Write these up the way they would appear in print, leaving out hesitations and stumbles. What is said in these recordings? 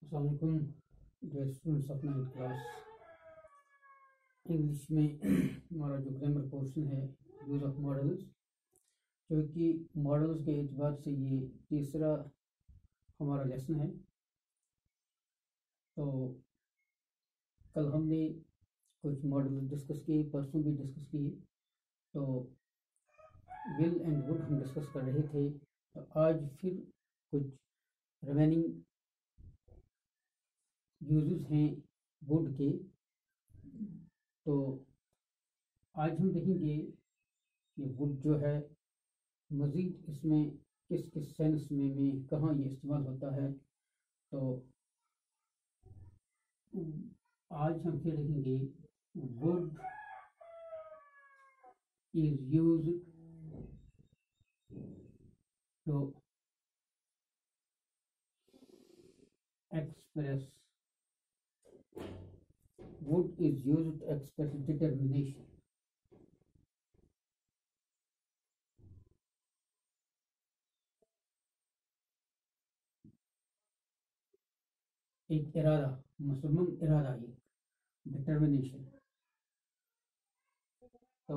अस्सलाम वालेकुम dear students of 9th class. English में हमारा जो ग्रामर पोर्शन है यूज़ ऑफ मॉडल्स, जो कि मॉडल्स के एतबार से ये तीसरा हमारा लेसन है। तो कल हमने कुछ मॉडल डिस्कस किए, परसों भी डिस्कस किए। तो विल एंड वुड हम डिस्कस कर रहे थे। तो आज फिर कुछ रिमेनिंग यूजेस हैं वुड के। तो आज हम देखेंगे कि वुड जो है मज़ीद इसमें किस किस सेंस में कहाँ ये इस्तेमाल होता है। तो आज हम फिर देखेंगे would is used to express wood is used to express determination. एक इरादा, मुसम्मम इरादा, एक डिटर्मिनेशन। तो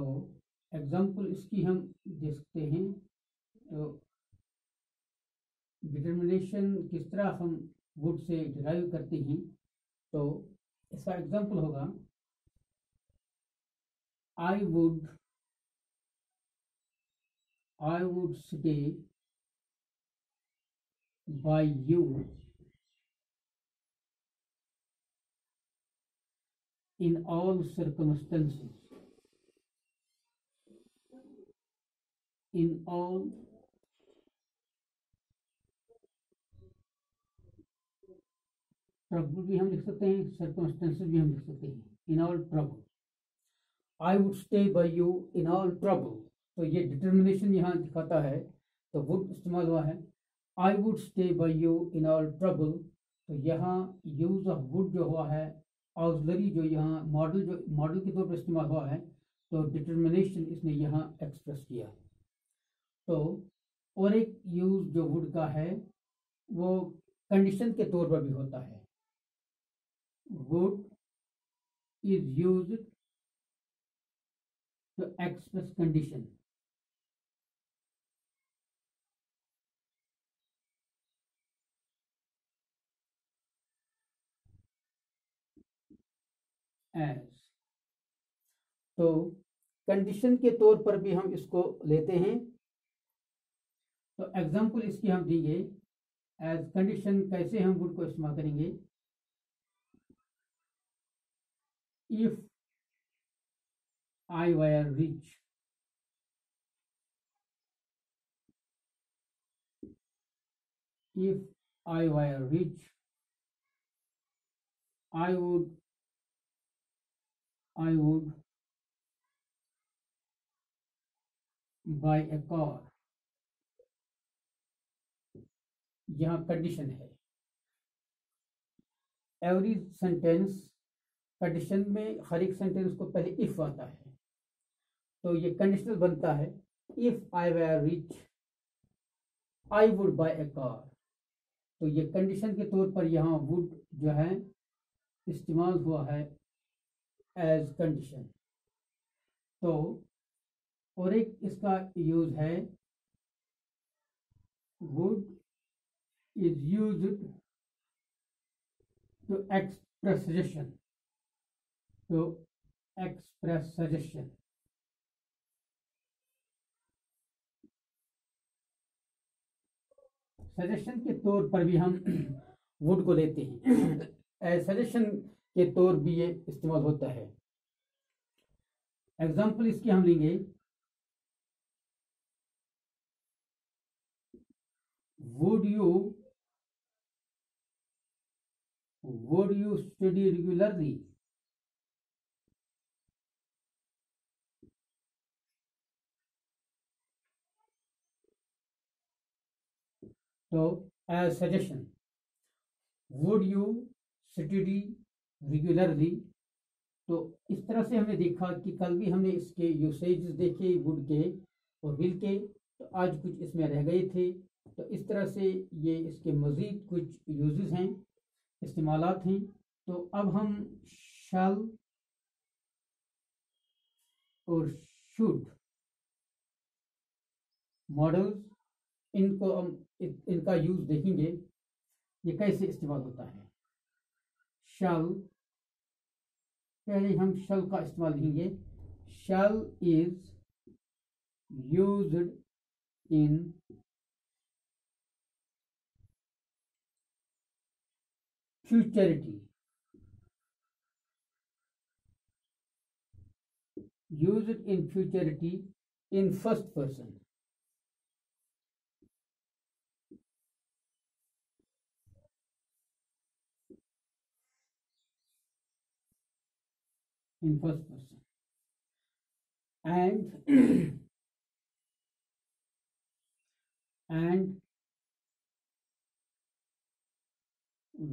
एग्जाम्पल इसकी हम दे सकते हैं। तो डिटर्मिनेशन किस तरह हम वुड से डिराइव करते हैं। तो इसका एग्जाम्पल होगा I would stay by you in all circumstances. In all trouble भी हम लिख सकते हैं, circumstances भी हम लिख सकते हैं। In all trouble, I would stay by you in all trouble। तो ये डिटर्मिनेशन यहाँ दिखाता है। तो would इस्तेमाल हुआ है। I would stay by you in all trouble। तो यहाँ यूज ऑफ would जो हुआ है ऑक्सिलरी, जो यहाँ मॉडल के तौर पर इस्तेमाल हुआ है। तो डिटर्मिनेशन इसने यहाँ एक्सप्रेस किया। तो और एक यूज जो वुड का है वो कंडीशन के तौर पर भी होता है। Would is used to express condition. As, तो कंडीशन के तौर पर भी हम इसको लेते हैं। तो एग्जाम्पल इसकी हम देंगे एज कंडीशन। कैसे हम वुड को इस्तेमाल करेंगे? If I were rich, if I were rich, I would buy a car। यहाँ कंडीशन है। एवरी सेंटेंस कंडीशन में हर एक सेंटेंस को पहले इफ आता है। तो ये कंडीशनल बनता है। If I were rich I would buy A car. तो ये कंडीशन के तौर पर यहाँ वुड जो है इस्तेमाल हुआ है एज कंडीशन। तो और एक इसका यूज है would is used to express suggestion. तो एक्सप्रेस सजेशन, सजेशन के तौर पर भी हम वुड को लेते हैं। सजेशन के तौर भी ये इस्तेमाल होता है। एग्जाम्पल इसकी हम लेंगे। would you study regularly? तो as suggestion, would you study regularly। तो इस तरह से हमने देखा कि कल भी हमने इसके यूसेज देखे वुड के और विल के। तो आज कुछ इसमें रह गए थे। तो इस तरह से ये इसके मज़ीद कुछ यूजेस हैं इस्तेमालात हैं। तो अब हम शैल और शुड मॉडल्स, इनको हम इनका यूज देखेंगे ये कैसे इस्तेमाल होता है। शैल, पहले हम शैल का इस्तेमाल देखेंगे। Shall is used in futurity, used in futurity in first person. In first person. And and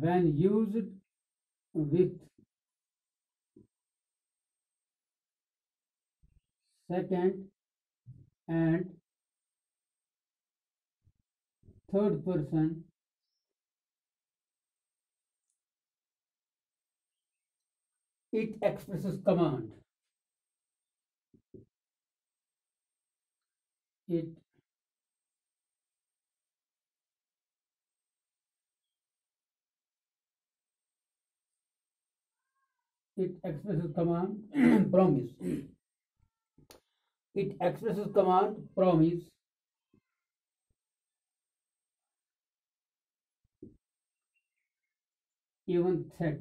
when used with second and third person, it expresses command. It expresses command promise. It expresses command promise even threat.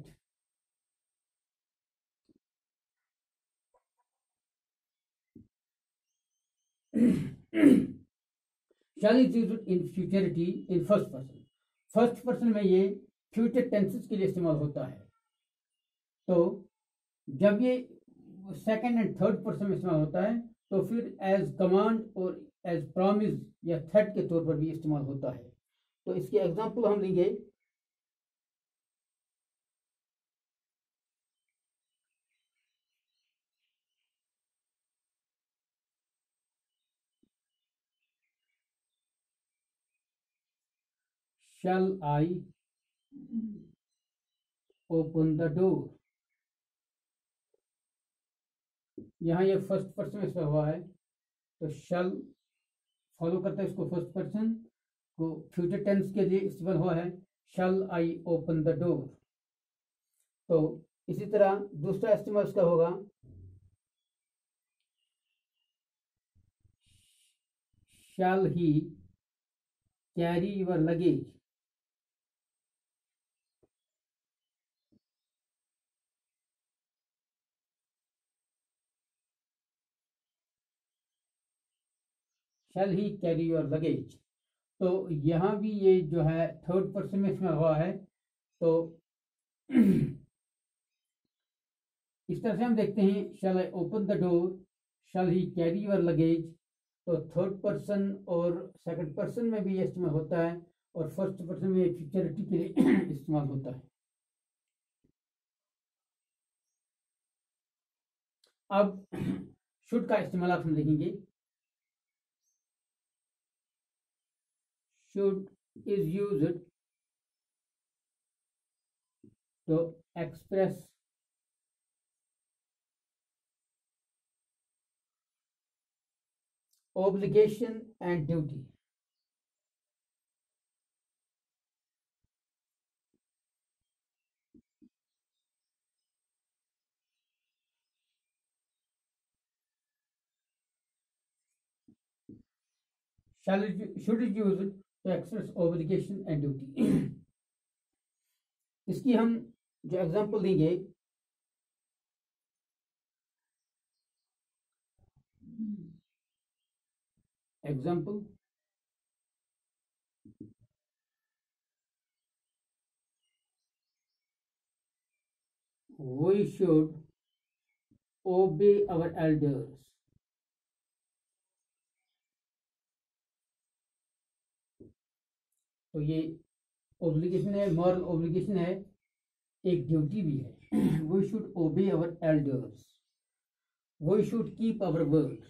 Shall is used in futurity in first person. First person में ये future tenses के लिए इस्तेमाल होता है। तो जब ये सेकंड एंड थर्ड पर्सन में इस्तेमाल होता है तो फिर एज कमांड और एज प्रॉमिस या थ्रेट के तौर पर भी इस्तेमाल होता है। तो इसके एग्जांपल हम लेंगे। Shall I open the door? यहाँ ये फर्स्ट पर्सन में हुआ है तो shall फॉलो करता है इसको फर्स्ट पर्सन को, फ्यूचर टेंस के लिए इस्तेमाल हुआ है shall I open the door। तो इसी तरह दूसरा इस्तेमाल इसका होगा shall he carry your luggage? Shall he carry your luggage? तो यहाँ भी ये जो है थर्ड पर्सन में इसमें हुआ है। तो इस तरह से हम देखते हैं shall I open the door, shall he carry your luggage। तो थर्ड पर्सन और सेकंड पर्सन में भी ये इस्तेमाल होता है और फर्स्ट पर्सन में फ्यूचरिटी के लिए इस्तेमाल होता है। अब शुड का इस्तेमाल हम देखेंगे। should is used to express obligation and duty। should is used to express obligation and duty। इसकी हम जो एग्जांपल देंगे, example we should obey our elders। तो ये ऑब्लिगेशन है, मॉरल ऑब्लिगेशन है, एक ड्यूटी भी है। We should obey our elders, we should keep our word.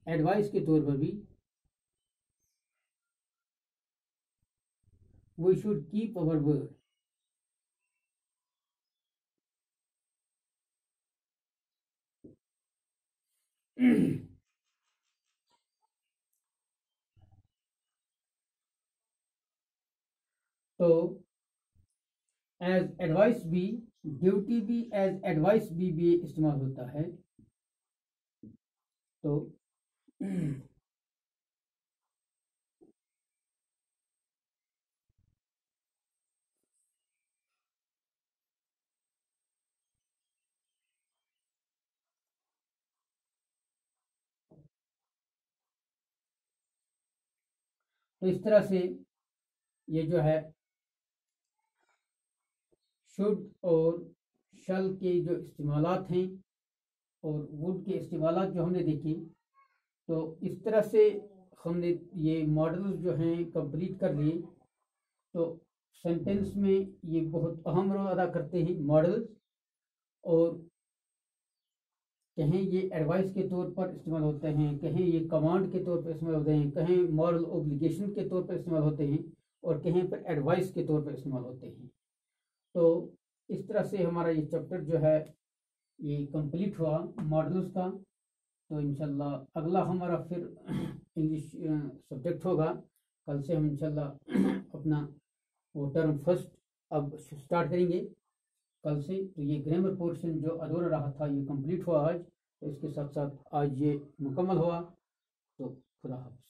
Advice के तौर पर भी we should keep our word. तो एज एडवाइस भी, ड्यूटी भी एज एडवाइस भी इस्तेमाल होता है। तो इस तरह से ये जो है शुड और शल के जो इस्तेमालात हैं और वुड के इस्तेमालात जो हमने देखे, तो इस तरह से हमने ये मॉडल्स जो हैं कंप्लीट कर लिए। तो सेंटेंस में ये बहुत अहम रोल अदा करते हैं मॉडल्स, और कहीं ये एडवाइस के तौर पर इस्तेमाल होते हैं, कहीं ये कमांड के तौर पर इस्तेमाल होते हैं, कहीं मॉरल ऑब्लिगेशन के तौर पर इस्तेमाल होते हैं, और कहीं पर एडवाइस के तौर पर इस्तेमाल होते हैं। तो इस तरह से हमारा ये चैप्टर जो है ये कंप्लीट हुआ मॉडल्स का। तो इंशाल्लाह अगला हमारा फिर इंग्लिश सब्जेक्ट होगा। कल से हम इंशाल्लाह अपना वो टर्म फर्स्ट अब स्टार्ट करेंगे कल से। तो ये ग्रामर पोर्शन जो अधूरा रहा था ये कंप्लीट हुआ आज, तो इसके साथ साथ आज ये मुकम्मल हुआ। तो खुदा हाफ़िज़।